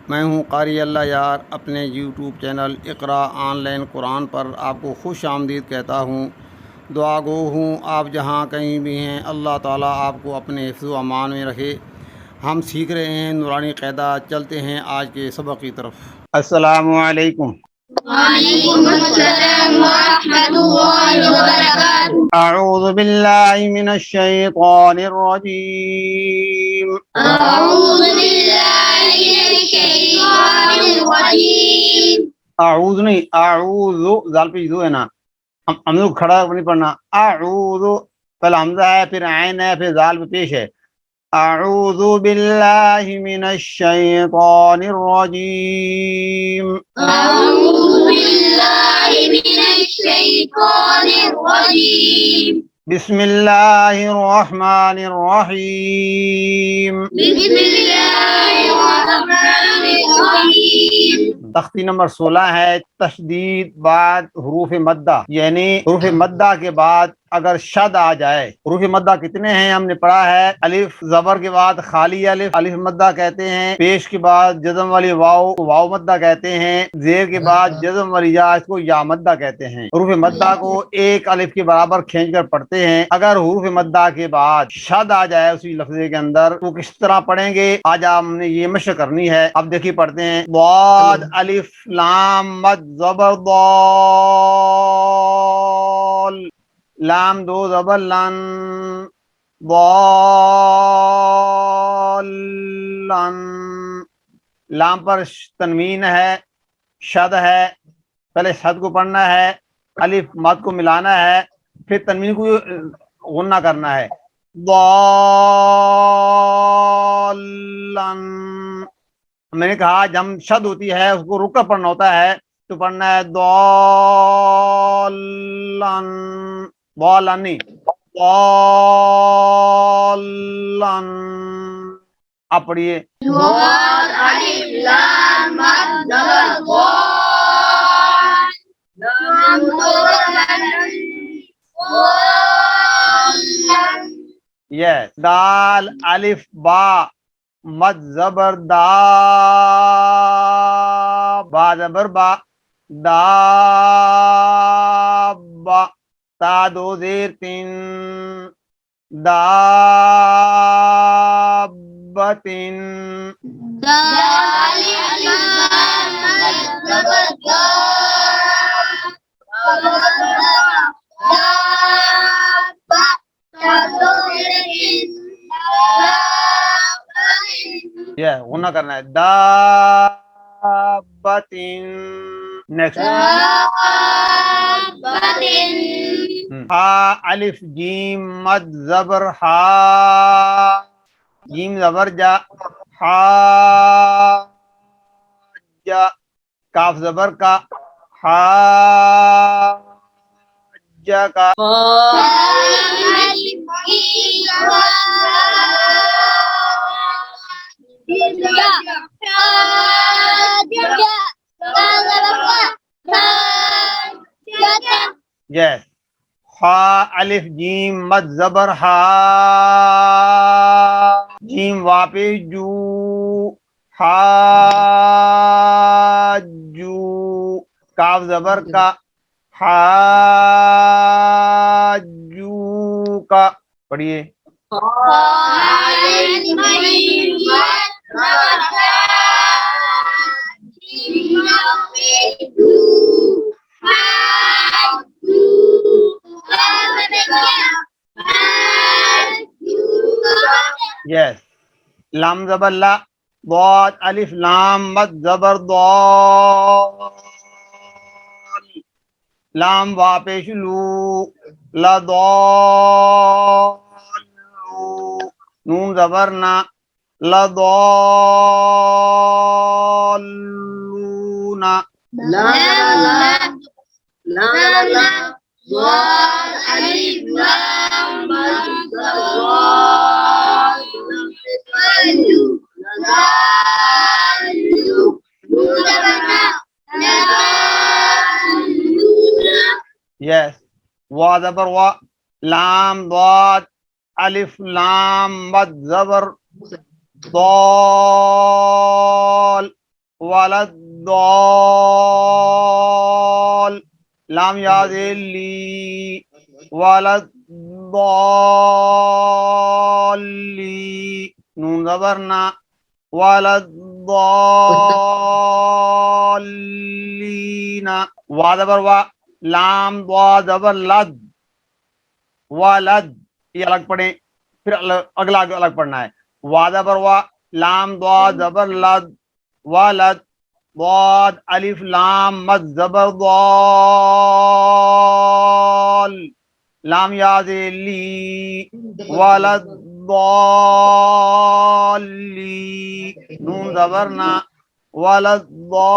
मैं हूँ कारी अल्लाह यार। अपने YouTube channel Iqra online Quran पर आपको खुश आमदीद कहता हूँ। दुआ गो हूँ आप जहाँ कहीं भी हैं, अल्लाह ताला आपको अपने हिफ्ज़ व अमान में रखे। हम सीख रहे हैं नूरानी क़ायदा। चलते हैं आज के सबक की तरफ। अस्सलामु अलैकुम। वालेकुम अस्सलाम व रहमतुल्लाहि व बरकातुहू। अऊज़ु बिल्लाहि मिनश शैतानिर रजीम। अऊज़ु बिल्लाहि मिनश शैतानिर रजीम। आऊज़ नहीं, आऊज़ु, जाल पे ज़ू है ना, हम लोग खड़ा नहीं पढ़ना। आऊज़ु पहले हमजा है, फिर ऐन है, फिर जाल पे पेश है। अऊज़ु बिल्लाहि मिनश शैतानिर रजीम। अऊज़ु बिल्लाहि मिनश शैतानिर रजीम। बिस्मिल्लाहिर रहमानिर रहीम। बिस्मिल्लाहिर रहमानिर रहीम। तख्ती नंबर 16 है तशदीद बाद हुरूफ मद्दा, यानी हुरूफ मद्दा के बाद अगर शद आ जाए। हुरूफ मद्दा कितने हैं हमने पढ़ा है। अलिफ जबर के बाद खाली अलिफ, अलिफ मद्दा कहते हैं। पेश के बाद जज़म वाली वाव, वाव मद्दा कहते हैं। जेर के बाद जज़म वाली या, इसको या मद्दा कहते हैं। हुरूफ मद्दा को एक अलिफ के बराबर खींच कर पढ़ते हैं। अगर हुरूफ मद्दा के बाद शद आ जाए उसी लफ्ज़े के अंदर, तो किस तरह पढ़ेंगे आज हमने ये मशक करनी है। अब देखिए पढ़ते हैं। बाद अलिफ लाम मद ज़बर दौल, लाम दो ज़बर लन, दौलन। लाम पर तनवीन है, शद है। पहले शद को पढ़ना है, अलिफ मद को मिलाना है, फिर तनवीन को गुन्ना करना है। दौलन। मैंने कहा जब शद होती है उसको रुक कर पढ़ना होता है, तो पढ़ना है दौलन, दौलन नहीं, दौलन। आप पढ़िए। वाद अलिफ लाम मद ज़बर ज़ाल, लाम दो ज़बर ज़ाल। यस। दाल अलिफ बा मद ज़बर दा, बा ज़बर बा, दाबा। ता दो ज़ेर तीन, दाबतिन। दाल अलिफ लाम मद ज़बर ज़ाल, दाबा। दो ज़ेर ये गुना करना है। दाबतिन। नेक्स्ट। हा अलिफ जीम मद ज़बर हा, जीम ज़बर जा, हा जा। काफ ज़बर का, हा जा का। यस। हा अलिफ जीम मद ज़बर हा, जीम वापिस जू, हाजू। काफ ज़बर का, हाजू का। पढ़िए। यस। लाम ज़बर ला, बाद अलिफ लाम मद ज़बर दौल, लाम वापिश लू, लदौलू। नून ज़बर ना, लदौलूना। यस। वा ज़बर वा, लाम दाद अलिफ लाम मद ज़बर दौल, वलद्दॉल लाम यादिल्ली वलद्दॉल्ली नून ज़बर ना वलद्दॉल्लीना वा ज़बर वा लाम वा ज़बर लद वलद ये अलग पढ़े फिर अगला अलग पढ़ना है वा ज़बर वा लाम वा ज़बर लद वलद ضاد अलिफ लाम मद ज़बर ضال लाम याज़िली वलद ضالली नून ज़बर ना वलद ضالलीना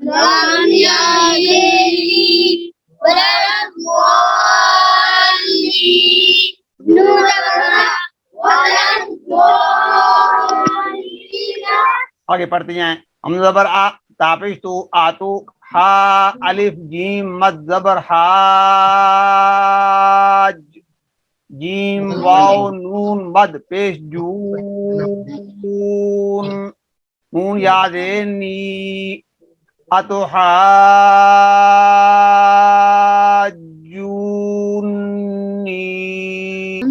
لم يلد ولد ضالين نون ولد ضالين आगे पढ़ते हैं हम ज़बर आ तापिश तू आतू हा अलिफ जीम मद ज़बर हाज जीम वाव नून मद पेश जून नून यादेनी अतुहाजूनी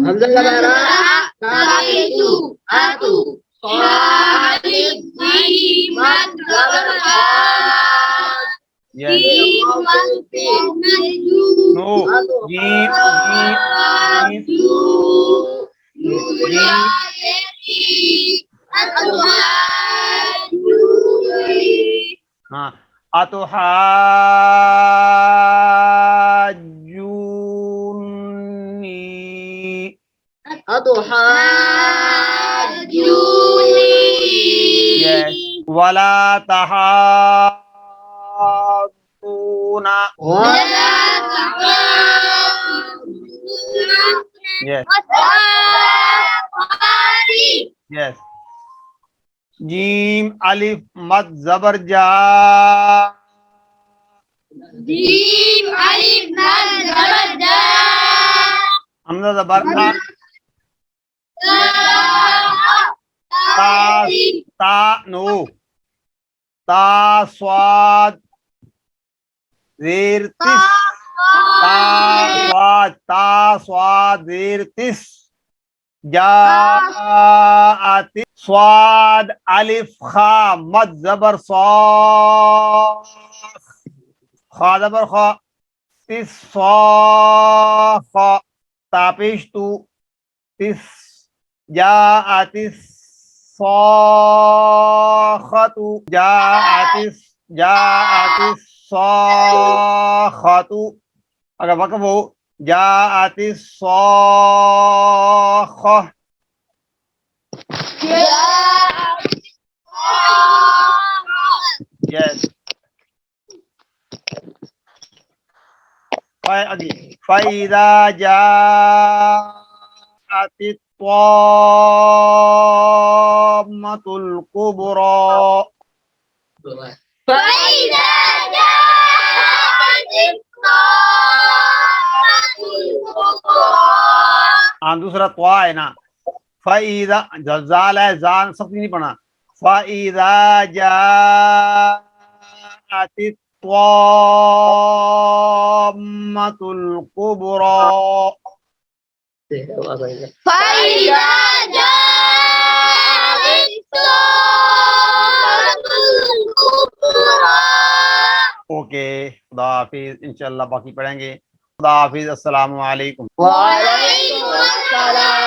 हमजा ज़बर आ ताबितु आतु खालिद जीम मद ज़बर हा जीम मद पेश नो जीम हाँ अतुहाजूनी yes वला तहाद्दूना yes yes जीम अलिफ मद ज़बर जा जीम अलिफ मद ज़बर जा हमजा ज़बर आ ता नो ता स्वाद ज़ेर तिस ता स्वाद ज़ेर तिस जाअति स्वाद अलिफ खा मद ज़बर सौख खा ज़बर खा तिस सौख तापिश तू तिस जाअति सौखतु जाअति सौखतु अगर वक़्फ़ हो जाअति सौख yes फ़इज़ा जाअति त्वाम्मतुल कुबरा फ़इज़ा जाअति त्वाम्मतुल कुबरा हाँ दूसरा त्वा है ना फ़इज़ा ज़ाल है ज़ान सख्ती नहीं पढ़ना फ़इज़ा जाअति त्वाम्मतुल कुबरा फ़इज़ा जाअति त्वाम्मतुल कुबरा ओके खुदा हाफिज़ इंशाअल्लाह बाकी पढ़ेंगे खुदा हाफिज़ अस्सलामु अलैकुम वालेकुम अस्सलाम।